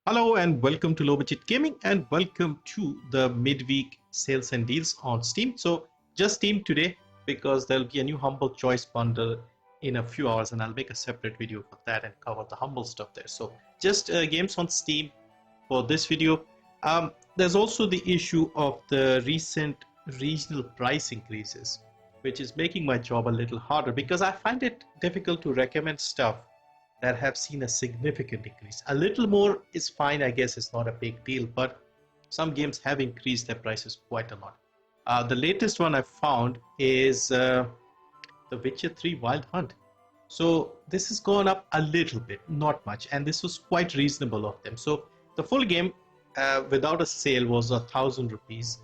Hello and welcome to Low Budget Gaming and welcome to the midweek sales and deals on Steam. So just Steam today because there'll be a new Humble Choice bundle in a few hours and I'll make a separate video for that and cover the Humble stuff there. So just games on Steam for this video. There's also the issue of the recent regional price increases, which is making my job a little harder because I find it difficult to recommend stuff that have seen a significant increase. A little more is fine, I guess it's not a big deal, but some games have increased their prices quite a lot. The latest one I found is The Witcher 3 Wild Hunt. So this has gone up a little bit, not much, and this was quite reasonable of them. So the full game without a sale was ₹1,000.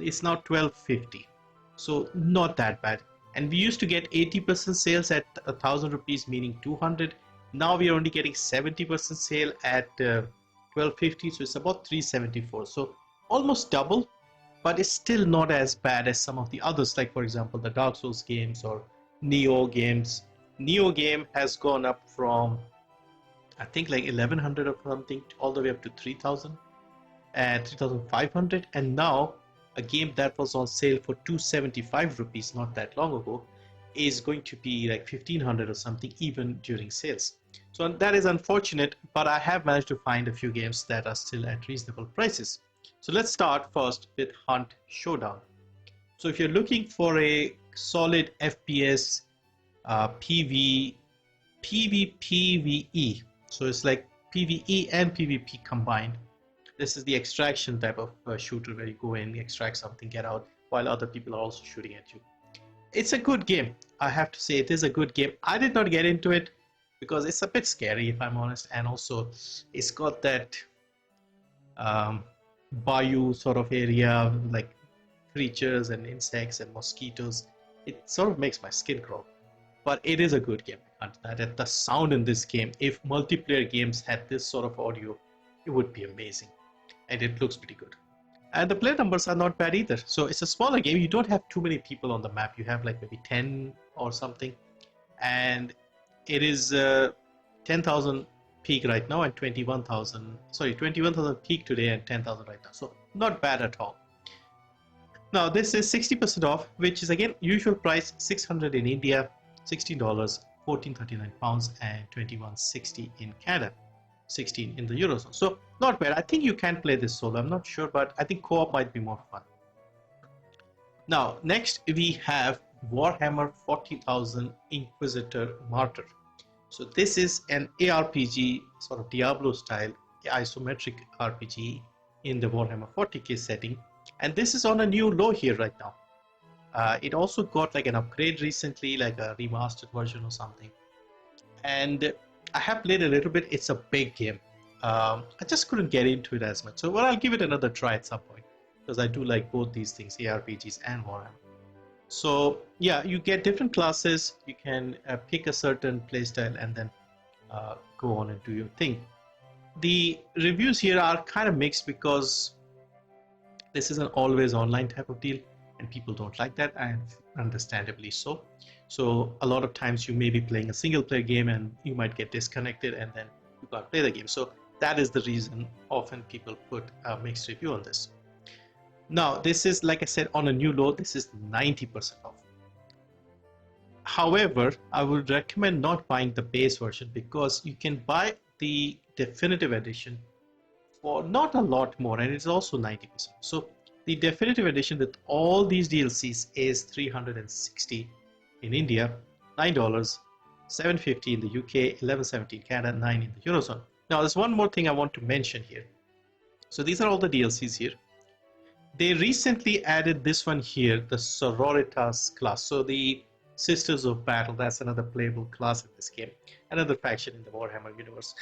It's now 1250, so not that bad. And we used to get 80% sales at ₹1,000, meaning 200. Now we are only getting 70% sale at 1250, so it's about 374. So almost double, but it's still not as bad as some of the others, like for example the Dark Souls games or Neo games. Neo game has gone up from I think like 1100 or something all the way up to 3000 and 3500, and now a game that was on sale for ₹275 not that long ago is going to be like 1500 or something even during sales. So that is unfortunate, but I have managed to find a few games that are still at reasonable prices. So let's start first with Hunt Showdown. So if you're looking for a solid FPS PvPvE, so it's like PvE and PvP combined. This is the extraction type of shooter where you go in, extract something, get out, while other people are also shooting at you. It's a good game. I have to say it is a good game. I did not get into it because it's a bit scary, if I'm honest, and also it's got that bayou sort of area, like creatures and insects and mosquitoes. It sort of makes my skin crawl. But it is a good game. And the sound in this game, if multiplayer games had this sort of audio, it would be amazing. And it looks pretty good. And the player numbers are not bad either. So it's a smaller game. You don't have too many people on the map. You have like maybe 10 or something. And it is 10,000 peak right now and 21,000 peak today and 10,000 right now. So not bad at all. Now this is 60% off, which is again usual price $600 in India, $16, £14.39 and $21.60 in Canada. 16 in the Eurozone. So not bad. I think you can play this solo. I'm not sure, but I think co-op might be more fun. Now, next we have Warhammer 40,000 Inquisitor Martyr. So this is an ARPG, sort of Diablo style, isometric RPG in the Warhammer 40k setting. And this is on a new low here right now. It also got like an upgrade recently, like a remastered version or something. And I have played a little bit. It's a big game. I just couldn't get into it as much. So well, I'll give it another try at some point because I do like both these things, ARPGs and Warhammer. So yeah, you get different classes. You can pick a certain playstyle and then go on and do your thing. The reviews here are kind of mixed because this is an always online type of deal and people don't like that, and understandably so. So a lot of times you may be playing a single player game and you might get disconnected and then you can't play the game. So that is the reason often people put a mixed review on this. Now this is, like I said, on a new low. This is 90% off. However, I would recommend not buying the base version because you can buy the definitive edition for not a lot more, and it's also 90%. So the definitive edition with all these DLCs is $360 in India, $9, $750 in the UK, $11.70 in Canada, $9 in the Eurozone. Now there's one more thing I want to mention here. So these are all the DLCs here. They recently added this one here, the Sororitas class. So the Sisters of Battle, that's another playable class in this game, another faction in the Warhammer universe.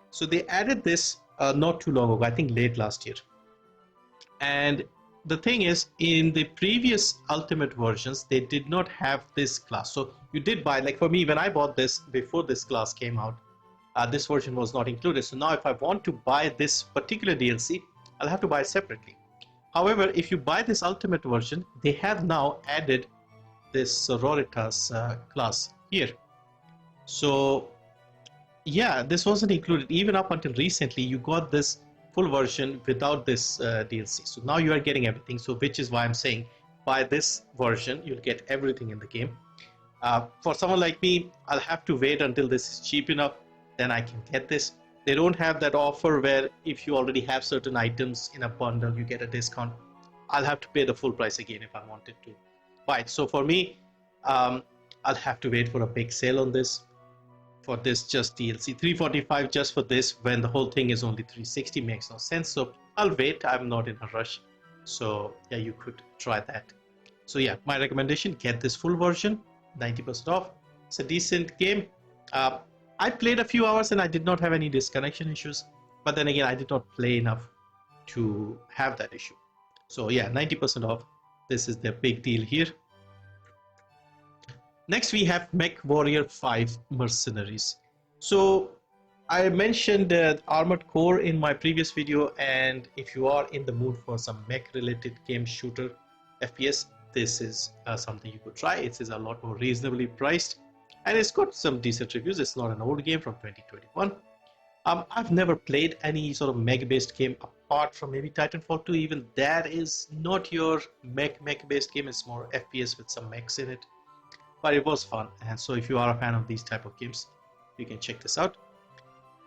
So they added this not too long ago, I think late last year. And the thing is, in the previous Ultimate versions, they did not have this class. So you did buy, like for me, when I bought this before this class came out, this version was not included. So now if I want to buy this particular DLC, I'll have to buy it separately. However, if you buy this Ultimate version, they have now added this Sororitas class here. So Yeah, this wasn't included. Even up until recently, you got this full version without this DLC. So now you are getting everything. So which is why I'm saying buy this version, you'll get everything in the game. For someone like me, I'll have to wait until this is cheap enough, then I can get this. They don't have that offer where if you already have certain items in a bundle, you get a discount. I'll have to pay the full price again if I wanted to buy it. So for me, um, I'll have to wait for a big sale on this. For this just DLC, 345 just for this when the whole thing is only 360 makes no sense. So I'll wait. I'm not in a rush. So yeah, you could try that. So yeah, my recommendation: get this full version, 90% off. It's a decent game. Uh, I played a few hours and I did not have any disconnection issues. But then again, I did not play enough to have that issue. So yeah, 90% off. This is the big deal here. Next, we have MechWarrior 5 Mercenaries. So I mentioned Armored Core in my previous video, and if you are in the mood for some mech-related game shooter FPS, this is something you could try. It is a lot more reasonably priced, and it's got some decent reviews. It's not an old game from 2021. I've never played any sort of mech-based game apart from maybe Titanfall 2. Even that is not your mech-based game. It's more FPS with some mechs in it. But it was fun, and so if you are a fan of these type of games, you can check this out.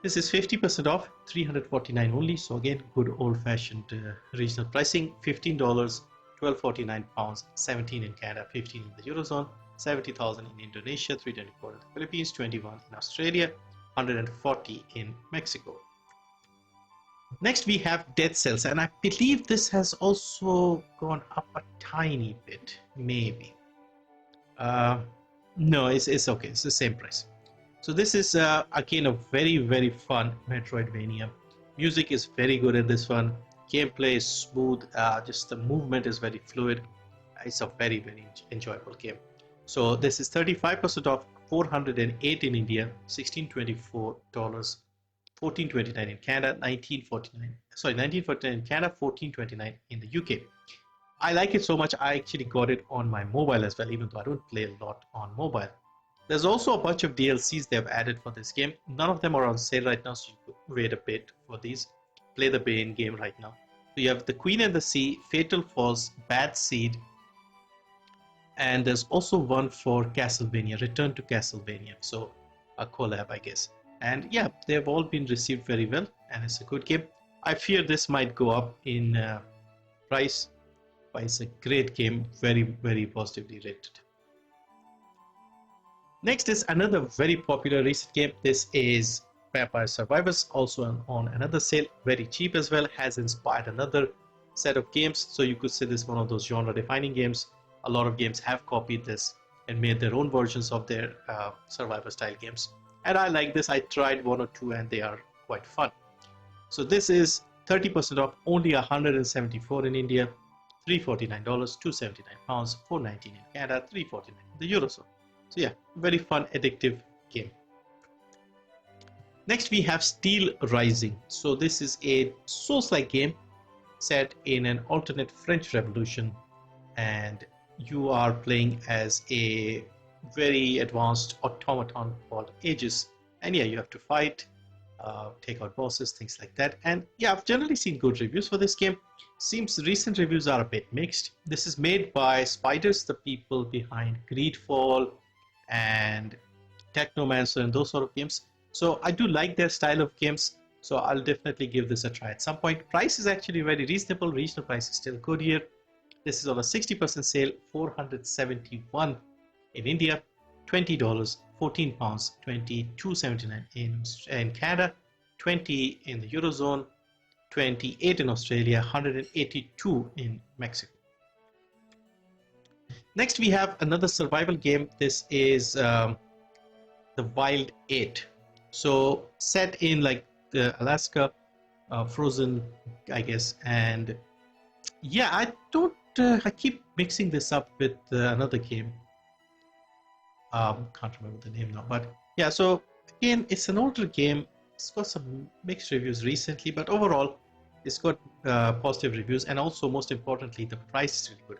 This is 50% off, $349 only. So again, good old-fashioned regional pricing. $15, £12.49, 17 in Canada, 15 in the Eurozone, 70,000 in Indonesia, 324 in the Philippines, 21 in Australia, 140 in Mexico. Next, we have Dead Cells, and I believe this has also gone up a tiny bit, maybe. No, it's okay. It's the same price. So this is again a very fun Metroidvania. Music is very good in this one. Gameplay is smooth. Just the movement is very fluid. It's a very enjoyable game. So this is 35% off, $408 in India, $1624, $14.29 in Canada, $19.49 in Canada, $14.29 in the UK. I like it so much, I actually got it on my mobile as well, even though I don't play a lot on mobile. There's also a bunch of DLCs they've added for this game. None of them are on sale right now, so you could wait a bit for these. Play the main game right now. So you have The Queen and the Sea, Fatal Falls, Bad Seed, and there's also one for Castlevania, Return to Castlevania. So a collab, I guess. And yeah, they've all been received very well, and it's a good game. I fear this might go up in price, but it's a great game, very positively rated. Next is another very popular recent game. This is Vampire Survivors, also on another sale, very cheap as well, has inspired another set of games. So you could say this is one of those genre defining games. A lot of games have copied this and made their own versions of their survivor style games. And I like this. I tried one or two and they are quite fun. So this is 30% off, only 174 in India, $349, £279, $419 in Canada, $349 in the Eurozone. So yeah, very fun, addictive game. Next we have SteelRising. So this is a Souls-like game set in an alternate French Revolution, and you are playing as a very advanced automaton called Aegis. And yeah, you have to fight, take out bosses, things like that. And yeah, I've generally seen good reviews for this game. Seems recent reviews are a bit mixed. This is made by Spiders, the people behind Greedfall and Technomancer and those sort of games. So I do like their style of games, so I'll definitely give this a try at some point. Price is actually very reasonable. Regional price is still good here. This is on a 60% sale, $471 in India, $20, £14, $22.79 in Canada, 20 in the Eurozone, 28 in Australia, 182 in Mexico. Next we have another survival game. This is The Wild 8. So set in like Alaska, frozen, I guess. And yeah, I keep mixing this up with another game. Can't remember the name now, but yeah, so again, it's an older game. It's got some mixed reviews recently, but overall it's got positive reviews, and also most importantly, the price is really good.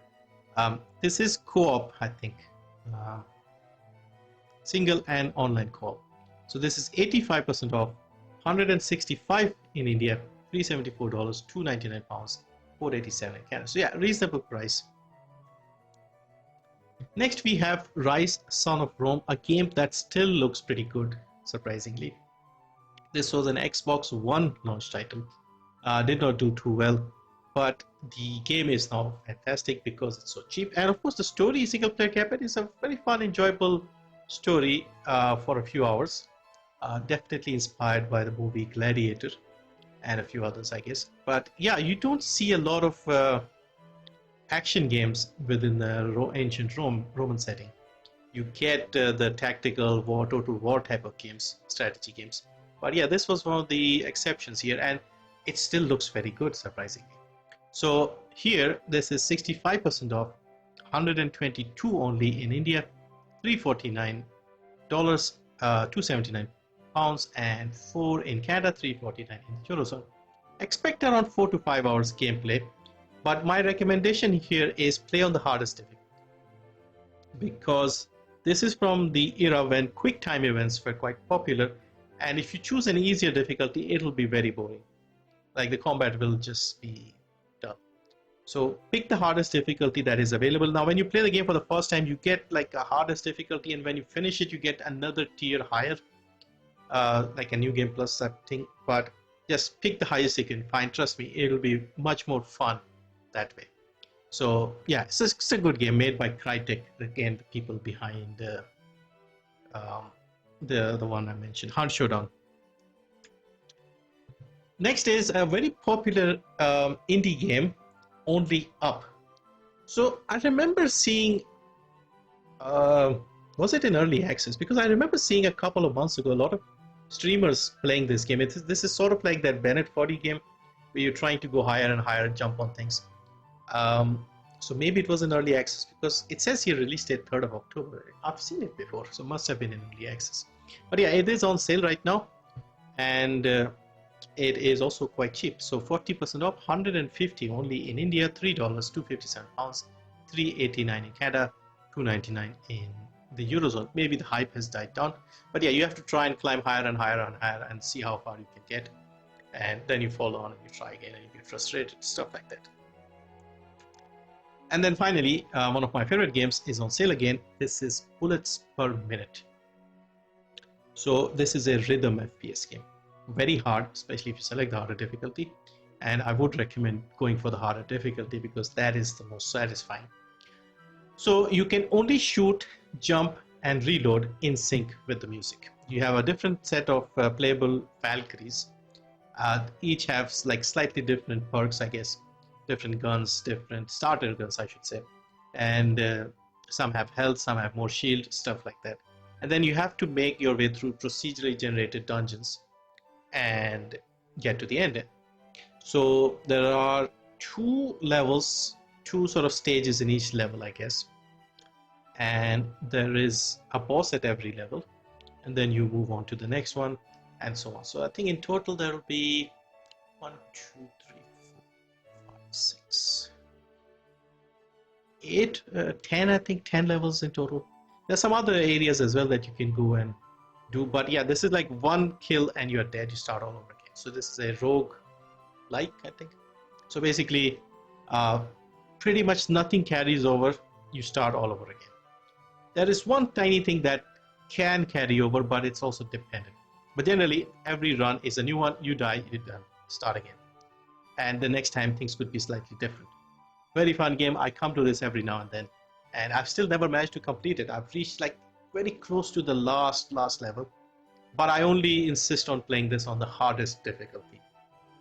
This is co-op, I think, single and online co-op. So this is 85% off, 165 in India, $374, 299 pounds, 487 in Canada. So yeah, reasonable price. Next we have Ryse Son of Rome, a game that still looks pretty good, surprisingly. This was an Xbox One launch title. Did not do too well, but the game is now fantastic because it's so cheap. And of course the story, single player campaign, is a very fun, enjoyable story for a few hours. Definitely inspired by the movie Gladiator and a few others, I guess. But yeah, you don't see a lot of action games within the ancient Roman setting. You get the tactical war, total war type of games, strategy games. But yeah, this was one of the exceptions here, and it still looks very good, surprisingly. So here, this is 65% off, 122 only in India, $349, 279 pounds, and 4 in Canada, 349 in the Eurozone. Expect around 4 to 5 hours gameplay, but my recommendation here is play on the hardest difficulty, because this is from the era when quick time events were quite popular, and if you choose an easier difficulty, it'll be very boring. Like the combat will just be dull. So pick the hardest difficulty that is available. Now when you play the game for the first time, you get like a hardest difficulty, and when you finish it, you get another tier higher, like a new game plus that thing. But just pick the highest you can find. Trust me, it'll be much more fun that way. So yeah, it's a good game made by Crytek, again the people behind the one I mentioned, Showdown. Next is a very popular indie game, Only Up. So I remember seeing, was it in early access? Because I remember seeing a couple of months ago a lot of streamers playing this game. This is sort of like that Bennett 40 game where you're trying to go higher and higher, jump on things. So maybe it was in early access, because it says here release date 3rd of October. I've seen it before, so must have been in early access. But yeah, it is on sale right now, and it is also quite cheap. So 40% off, 150 only in India, $3, 257 pounds, 389 in Canada, 299 in the Eurozone. Maybe the hype has died down, but yeah, you have to try and climb higher and higher and higher and see how far you can get, and then you fall on and you try again and you get frustrated, stuff like that. And then finally, one of my favorite games is on sale again. This is Bullets Per Minute. So this is a rhythm FPS game. Very hard, especially if you select the harder difficulty. And I would recommend going for the harder difficulty because that is the most satisfying. So you can only shoot, jump, and reload in sync with the music. You have a different set of playable Valkyries. Each have like slightly different perks, I guess. Different guns, different starter guns, I should say. And some have health, some have more shield, stuff like that. And then you have to make your way through procedurally generated dungeons and get to the end. So there are 2 levels, 2 sort of stages in each level, I guess. And there is a boss at every level. And then you move on to the next one and so on. So I think in total there will be 1, 2, 3, 4, 5, 6, 8, 10, I think 10 levels in total. There's some other areas as well that you can go and do, but yeah, this is like 1 kill and you're dead, you start all over again. So this is a rogue like, I think. So basically pretty much nothing carries over, you start all over again. There is one tiny thing that can carry over, but it's also dependent. But generally every run is a new one, you die, you done, start again. And the next time things could be slightly different. Very fun game. I come to this every now and then, and I've still never managed to complete it. I've reached like very close to the last level, but I only insist on playing this on the hardest difficulty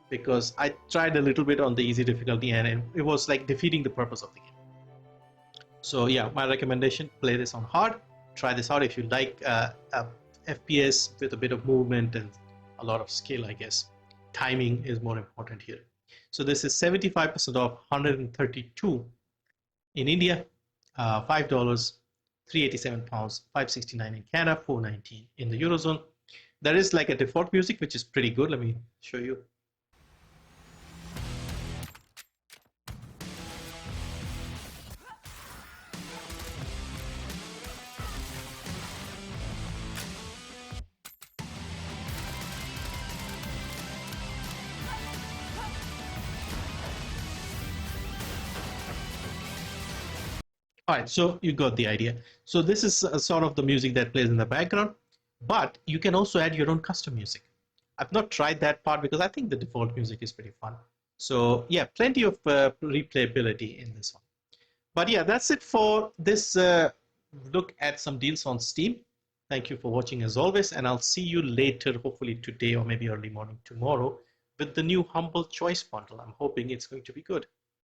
because I tried a little bit on the easy difficulty and it was like defeating the purpose of the game. So yeah, my recommendation, play this on hard. Try this out if you like FPS with a bit of movement and a lot of skill, I guess. Timing is more important here. So this is 75% off, 132 in India, $5, 387 pounds, 569 in Canada, 419 in the Eurozone. There is like a default music which is pretty good. Let me show you. All right, so you got the idea. So this is sort of the music that plays in the background, but you can also add your own custom music. I've not tried that part because I think the default music is pretty fun. So yeah, plenty of replayability in this one. But yeah, that's it for this look at some deals on Steam. Thank you for watching as always, and I'll see you later, hopefully today or maybe early morning tomorrow, with the new Humble Choice bundle. I'm hoping it's going to be good.